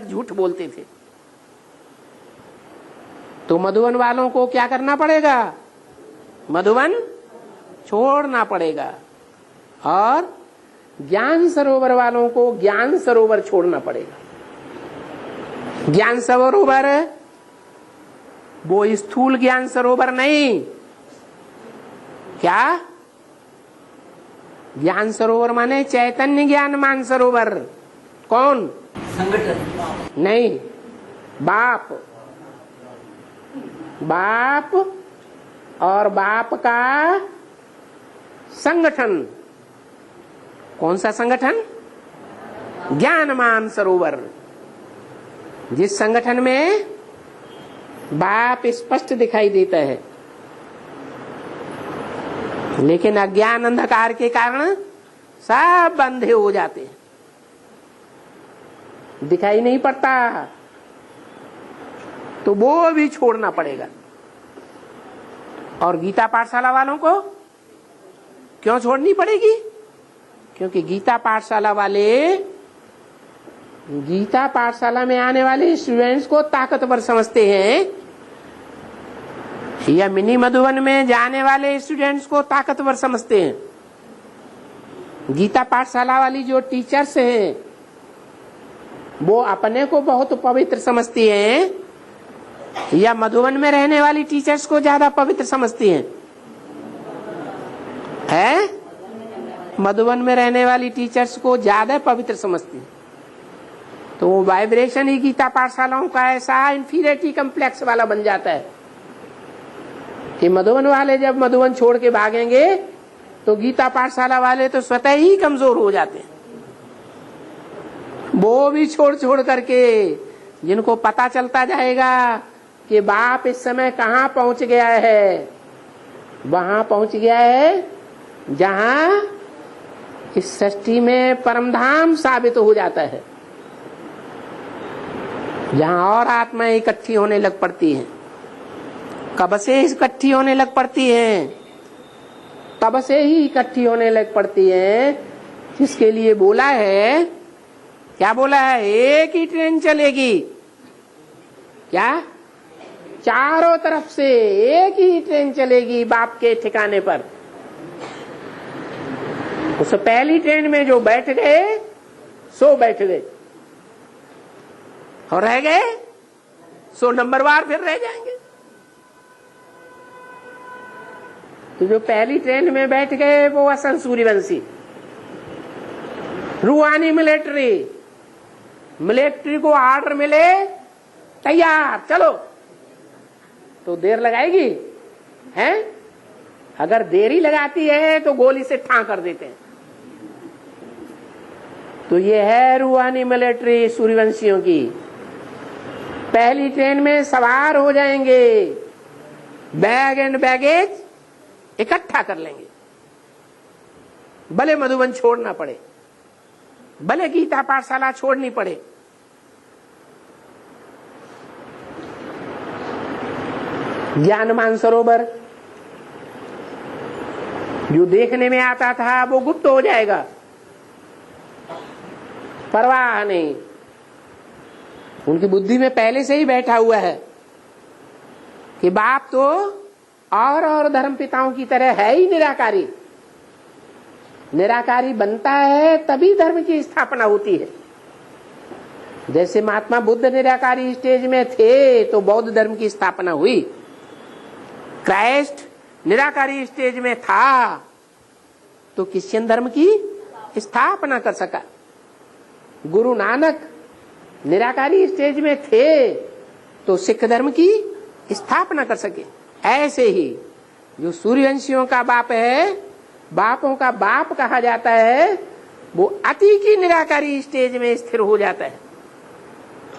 झूठ बोलते थे। तो मधुवन वालों को क्या करना पड़ेगा? मधुवन छोड़ना पड़ेगा। और ज्ञान सरोवर वालों को ज्ञान सरोवर छोड़ना पड़ेगा। ज्ञान सरोवर वो स्थूल ज्ञान सरोवर नहीं। क्या? ज्ञान सरोवर माने चैतन्य ज्ञान मानसरोवर। कौन? संगठन नहीं, बाप। बाप और बाप का संगठन। कौन सा संगठन? ज्ञान मानसरोवर। जिस संगठन में बाप स्पष्ट दिखाई देता है, लेकिन अज्ञान अंधकार के कारण सब अंधे हो जाते हैं, दिखाई नहीं पड़ता। तो वो भी छोड़ना पड़ेगा। और गीता पाठशाला वालों को क्यों छोड़नी पड़ेगी? क्योंकि गीता पाठशाला वाले गीता पाठशाला में आने वाले स्टूडेंट्स को ताकतवर समझते हैं, या मिनी मधुवन में जाने वाले स्टूडेंट्स को ताकतवर समझते हैं। गीता पाठशाला वाली जो टीचर्स हैं वो अपने को बहुत पवित्र समझती हैं, या मधुवन में रहने वाली टीचर्स को ज्यादा पवित्र समझती हैं? है? मधुवन में रहने वाली टीचर्स को ज्यादा पवित्र समझती हैं। तो वो वाइब्रेशन ही गीता पाठशालाओं का ऐसा इंफीरियरिटी कम्प्लेक्स वाला बन जाता है कि मधुवन वाले जब मधुवन छोड़ के भागेंगे तो गीता पाठशाला वाले तो स्वतः ही कमजोर हो जाते हैं। वो भी छोड़ छोड़ करके, जिनको पता चलता जाएगा कि बाप इस समय कहाँ पहुंच गया है, वहां पहुंच गया है जहां इस सृष्टि में परमधाम साबित हो जाता है, जहां और आत्माएं इकट्ठी होने लग पड़ती हैं। कब से इकट्ठी होने लग पड़ती हैं? तब से ही इकट्ठी होने लग पड़ती हैं जिसके लिए बोला है। क्या बोला है? एक ही ट्रेन चलेगी। क्या? चारों तरफ से एक ही ट्रेन चलेगी बाप के ठिकाने पर। उस पहली ट्रेन में जो बैठ गए सो बैठ गए, और रह गए सो नंबरवार फिर रह जाएंगे। तो जो पहली ट्रेन में बैठ गए वो असल सूर्यवंशी, रूहानी मिलिट्री को ऑर्डर मिले, तैयार चलो, तो देर लगाएगी? हैं? अगर देरी लगाती है तो गोली से ठां कर देते हैं। तो ये है रूहानी मिलिट्री सूर्यवंशियों की। पहली ट्रेन में सवार हो जाएंगे, बैग एंड बैगेज इकट्ठा कर लेंगे, भले मधुवन छोड़ना पड़े, भले गीता पाठशाला छोड़नी पड़े। ज्ञान मानसरोवर जो देखने में आता था वो गुप्त हो जाएगा, परवाह नहीं। उनकी बुद्धि में पहले से ही बैठा हुआ है कि बाप तो और धर्म पिताओं की तरह है ही निराकारी। निराकारी बनता है तभी धर्म की स्थापना होती है। जैसे महात्मा बुद्ध निराकारी स्टेज में थे तो बौद्ध धर्म की स्थापना हुई। क्राइस्ट निराकारी स्टेज में था तो क्रिश्चियन धर्म की स्थापना कर सका। गुरु नानक निराकारी स्टेज में थे तो सिख धर्म की स्थापना कर सके। ऐसे ही जो सूर्यवंशियों का बाप है, बापों का बाप कहा जाता है, वो अति की निराकारी स्टेज में स्थिर हो जाता है।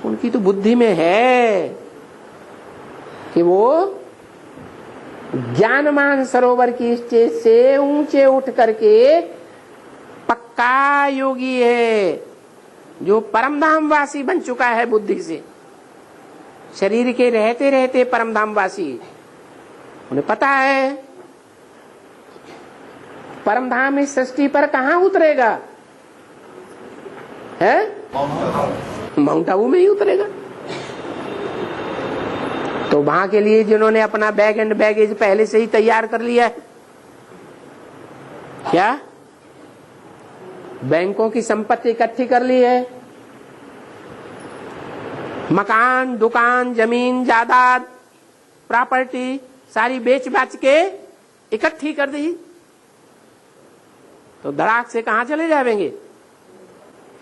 उनकी तो बुद्धि में है कि वो ज्ञानमान सरोवर की स्टेज से ऊंचे उठ करके पक्का योगी है, जो परमधामवासी बन चुका है बुद्धि से। शरीर के रहते रहते परमधामवासी। उन्हें पता है परमधाम इस सृष्टि पर कहाँ उतरेगा है? माउंट आबू में ही उतरेगा। तो वहां के लिए जिन्होंने अपना बैग एंड बैगेज पहले से ही तैयार कर लिया है, क्या बैंकों की संपत्ति इकट्ठी कर ली है, मकान, दुकान, जमीन, जायदाद, प्रॉपर्टी सारी बेच बाच के इकट्ठी कर दी, तो धड़ाक से कहां चले जाएंगे?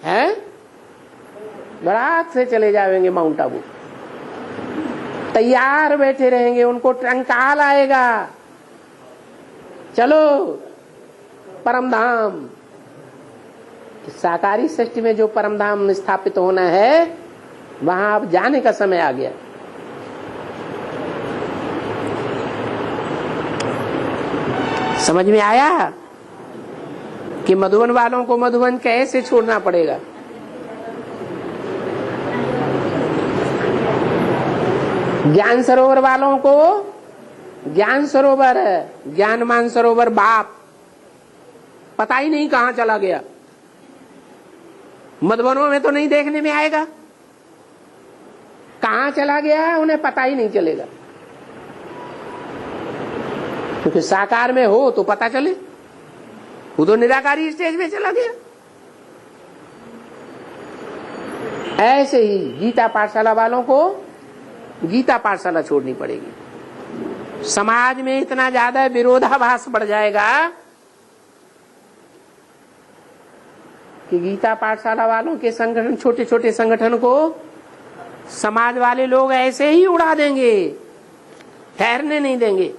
हैं? धड़ाक से चले जाएंगे माउंट आबू। तैयार बैठे रहेंगे, उनको टंकाल आएगा, चलो परम धाम। साकारी सृष्टि में जो परम धाम स्थापित होना है, वहां अब जाने का समय आ गया। समझ में आया कि मधुबन वालों को मधुबन कैसे छोड़ना पड़ेगा? ज्ञान सरोवर वालों को ज्ञान सरोवर, ज्ञान मान सरोवर बाप पता ही नहीं कहां चला गया। मधुबनों में तो नहीं देखने में आएगा, कहां चला गया उन्हें पता ही नहीं चलेगा, क्योंकि साकार में हो तो पता चले। वो तो निराकारी स्टेज में चला गया। ऐसे ही गीता पाठशाला वालों को गीता पाठशाला छोड़नी पड़ेगी। समाज में इतना ज्यादा विरोधाभास बढ़ जाएगा कि गीता पाठशाला वालों के संगठन, छोटे छोटे संगठन को समाज वाले लोग ऐसे ही उड़ा देंगे, ठहरने नहीं देंगे।